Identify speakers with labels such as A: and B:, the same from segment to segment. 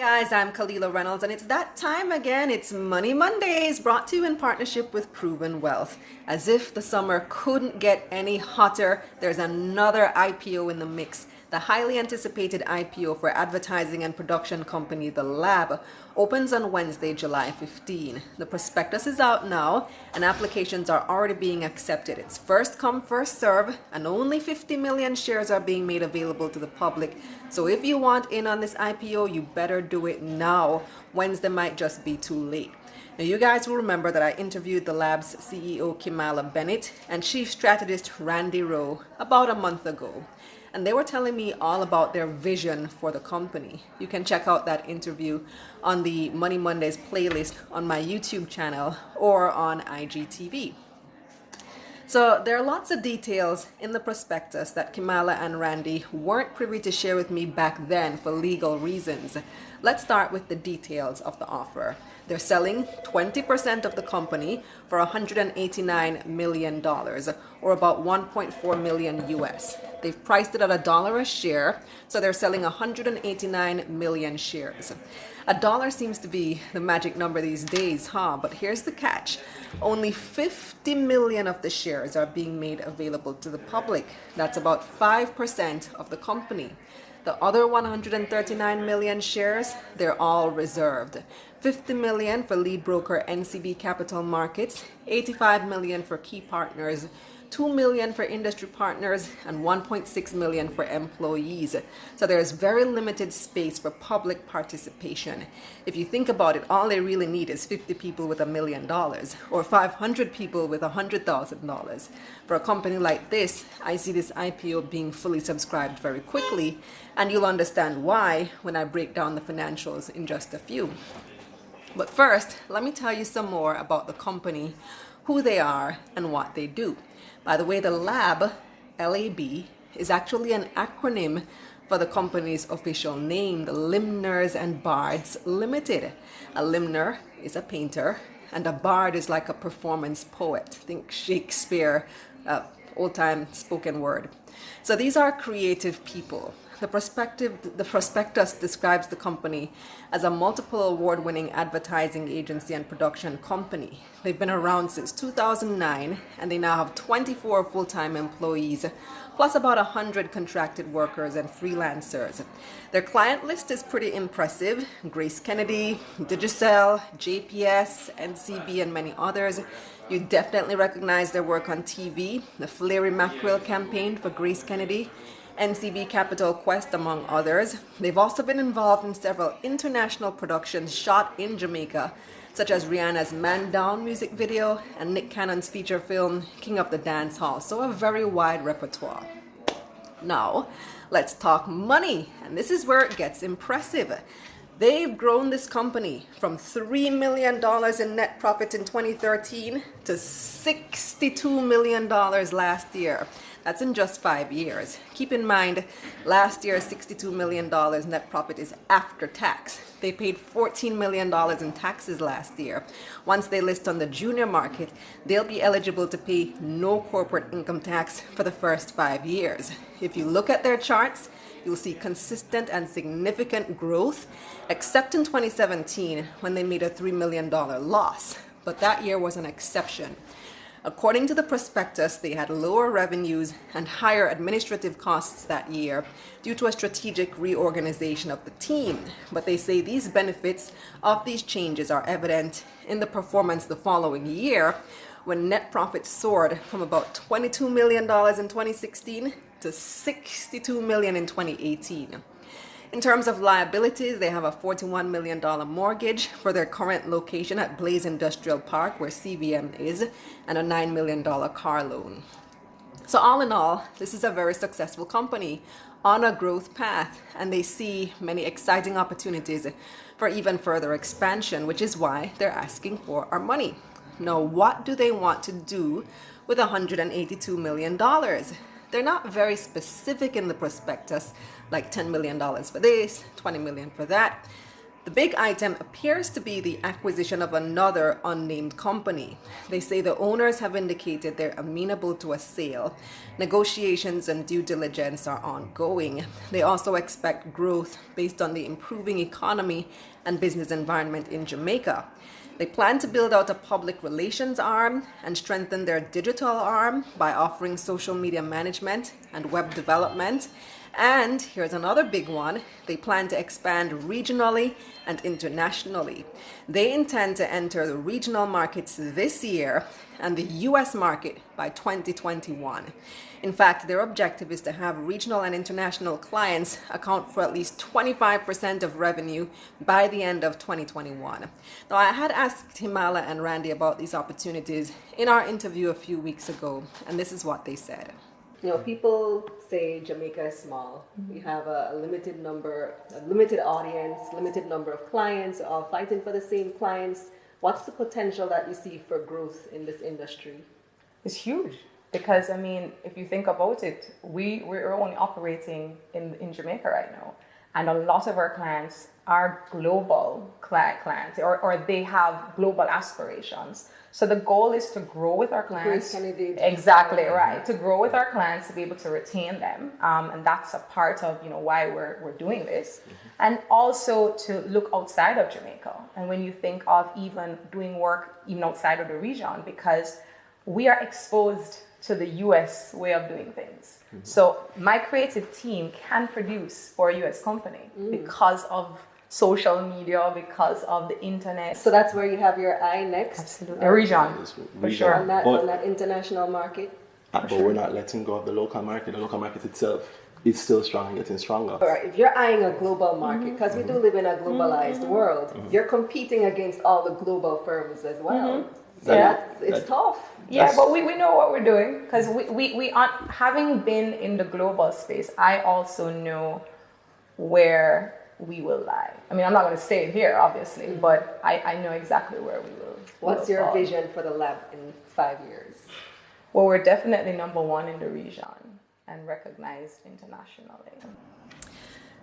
A: guys, I'm Kalilah Reynolds and it's that time again. It's Money Mondays, brought to you in partnership with Proven Wealth. As if the summer couldn't get any hotter, there's another IPO in the mix. The highly anticipated IPO for advertising and production company The Lab opens on Wednesday, July 15. The prospectus is out now and applications are already being accepted. It's first come, first serve, and only 50 million shares are being made available to the public. So if you want in on this IPO, you better do it now. Wednesday might just be too late. Now, you guys will remember that I interviewed the Lab's CEO, Kalilah Bennett, and Chief Strategist, Randy Rowe, about a month ago. And they were telling me all about their vision for the company. You can check out that interview on the Money Mondays playlist on my YouTube channel or on IGTV. So there are lots of details in the prospectus that Kalilah and Randy weren't privy to share with me back then for legal reasons. Let's start with the details of the offer. They're selling 20% of the company for $189 million, or about 1.4 million US. They've priced it at $1 a share, so they're selling 189 million shares. $1 seems to be the magic number these days, But here's the catch. Only 50 million of the shares are being made available to the public. That's about 5% of the company. The other 139 million shares, they're all reserved. 50 million for lead broker NCB Capital Markets, 85 million for key partners, 2 million for industry partners, and 1.6 million for employees. So there's very limited space for public participation. If you think about it, all they really need is 50 people with $1 million or 500 people with $100,000. For a company like this, I see this IPO being fully subscribed very quickly, and you'll understand why when I break down the financials in just a few. But first, let me tell you some more about the company, who they are, and what they do. By the way, the Lab, LAB, is actually an acronym for the company's official name, the Limners and Bards Limited. A limner is a painter, and a bard is like a performance poet. Think Shakespeare, old-time spoken word. So these are creative people. The prospectus describes the company as a multiple award-winning advertising agency and production company. They've been around since 2009, and they now have 24 full-time employees, plus about 100 contracted workers and freelancers. Their client list is pretty impressive. Grace Kennedy, Digicel, JPS, NCB, and many others. You definitely recognize their work on TV, the Fleury Mackerel campaign for Grace Kennedy, NCB Capital Quest, among others. They've also been involved in several international productions shot in Jamaica, such as Rihanna's Man Down music video and Nick Cannon's feature film, King of the Dance Hall. So a very wide repertoire. Now, let's talk money. And this is where it gets impressive. They've grown this company from $3 million in net profit in 2013 to $62 million last year. That's in just 5 years. Keep in mind, last year's $62 million net profit is after tax. They paid $14 million in taxes last year. Once they list on the junior market, they'll be eligible to pay no corporate income tax for the first 5 years. If you look at their charts, you'll see consistent and significant growth, except in 2017 when they made a $3 million loss. But that year was an exception. According to the prospectus, they had lower revenues and higher administrative costs that year due to a strategic reorganization of the team. But they say these benefits of these changes are evident in the performance the following year, when net profit soared from about $22 million in 2016 to $62 million in 2018. In terms of liabilities, they have a $41 million mortgage for their current location at Blaze Industrial Park, where CVM is, and a $9 million car loan. So all in all, this is a very successful company on a growth path, and they see many exciting opportunities for even further expansion, which is why they're asking for our money. Now, what do they want to do with $182 million? They're not very specific in the prospectus, like $10 million for this, $20 million for that. The big item appears to be the acquisition of another unnamed company. They say the owners have indicated they're amenable to a sale. Negotiations and due diligence are ongoing. They also expect growth based on the improving economy and business environment in Jamaica. They plan to build out a public relations arm and strengthen their digital arm by offering social media management and web development. And here's another big one. They plan to expand regionally and internationally. They intend to enter the regional markets this year and the US market by 2021. In fact, their objective is to have regional and international clients account for at least 25% of revenue by the end of 2021. Now, I had asked Kalilah and Randy about these opportunities in our interview a few weeks ago, and this is what they said. You know, people say Jamaica is small. We have a limited number, a limited audience, limited number of clients, all fighting for the same clients. What's the potential that you see for growth in this industry?
B: It's huge because, I mean, if you think about it, we're only operating in Jamaica right now. And a lot of our clients are global clients or they have global aspirations. So the goal is to grow with our clients. Exactly right. To grow with our clients, to be able to retain them, and that's a part of why we're doing this, and also to look outside of Jamaica. And when you think of even doing work even outside of the region, because we are exposed to the U.S. way of doing things. So my creative team can produce for a U.S. company because of social media, because of the internet.
A: So that's where you have your eye next?
B: Absolutely. A region, for sure.
A: On that international market?
C: But we're not letting go of the local market. The local market itself is still strong and getting stronger.
A: All right, if you're eyeing a global market, because we do live in a globalized world, you're competing against all the global firms as well. So it's tough.
B: Yeah, but we know what we're doing because we aren't, having been in the global space, I also know where we will lie. I mean, I'm not going to say it here, obviously, but I know exactly where we will.
A: What's your vision for the lab in 5 years?
B: Well, we're definitely number one in the region and recognized internationally.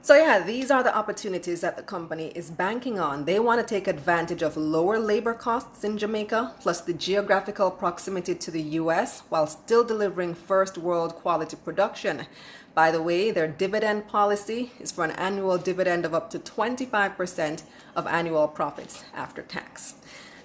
A: So yeah, these are the opportunities that the company is banking on. They want to take advantage of lower labor costs in Jamaica, plus the geographical proximity to the US, while still delivering first world quality production. By the way, their dividend policy is for an annual dividend of up to 25% of annual profits after tax.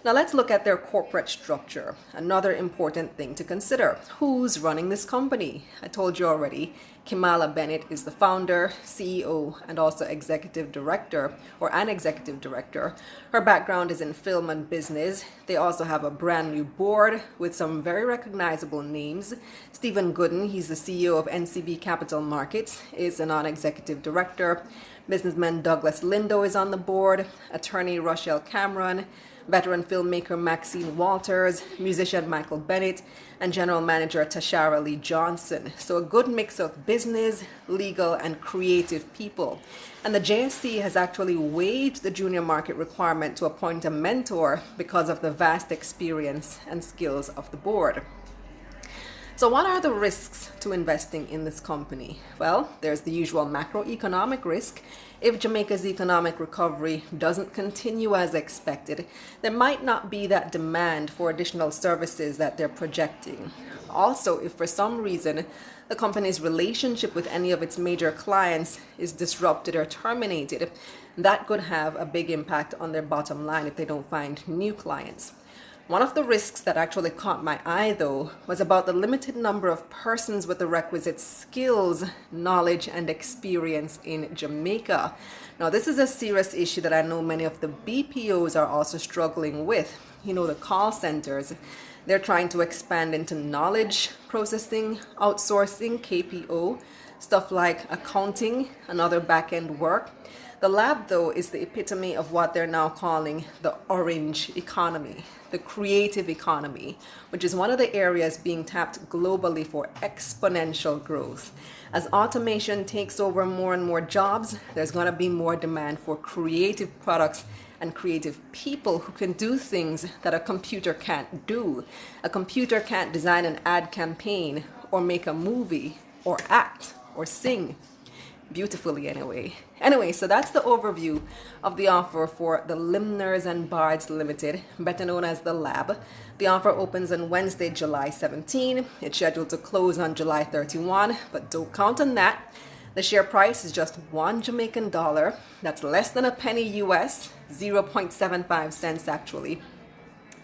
A: Now let's look at their corporate structure. Another important thing to consider. Who's running this company? I told you already, Kalilah Bennett is the founder, CEO, and also executive director, or an executive director. Her background is in film and business. They also have a brand new board with some very recognizable names. Stephen Gooden, he's the CEO of NCB Capital Markets, is a non-executive director. Businessman Douglas Lindo is on the board. Attorney Rochelle Cameron, veteran filmmaker Maxine Walters, musician Michael Bennett, and general manager Tashara Lee Johnson. So a good mix of business, legal, and creative people. And the JSC has actually waived the junior market requirement to appoint a mentor because of the vast experience and skills of the board. So what are the risks to investing in this company? Well, there's the usual macroeconomic risk. If Jamaica's economic recovery doesn't continue as expected, there might not be that demand for additional services that they're projecting. Also, if for some reason the company's relationship with any of its major clients is disrupted or terminated, that could have a big impact on their bottom line if they don't find new clients. One of the risks that actually caught my eye, though, was about the limited number of persons with the requisite skills, knowledge, and experience in Jamaica. Now, this is a serious issue that I know many of the BPOs are also struggling with. You know, the call centers, they're trying to expand into knowledge processing, outsourcing, KPO, stuff like accounting and other back-end work. The lab, though, is the epitome of what they're now calling the orange economy, the creative economy, which is one of the areas being tapped globally for exponential growth. As automation takes over more and more jobs, there's going to be more demand for creative products and creative people who can do things that a computer can't do. A computer can't design an ad campaign or make a movie or act or sing. beautifully anyway. So that's the overview of the offer for the Limners and Bards Limited, better known as the Lab. The offer opens on Wednesday, July 17. It's scheduled to close on July 31, but don't count on that. The share price is just $1 Jamaican. That's less than a penny US, 0.75 cents actually.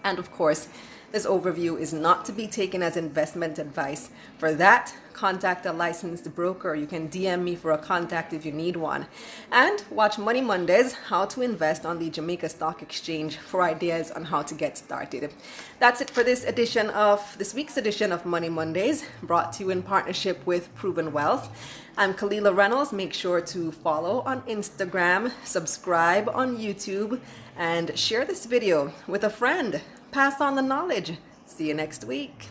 A: And of course, this overview is not to be taken as investment advice. For that, contact a licensed broker. You can DM me for a contact if you need one. And watch Money Mondays, how to invest on the Jamaica Stock Exchange, for ideas on how to get started. That's it for this week's edition of Money Mondays, brought to you in partnership with Proven Wealth. I'm Kalilah Reynolds. Make sure to follow on Instagram, subscribe on YouTube, and share this video with a friend. Pass on the knowledge. See you next week.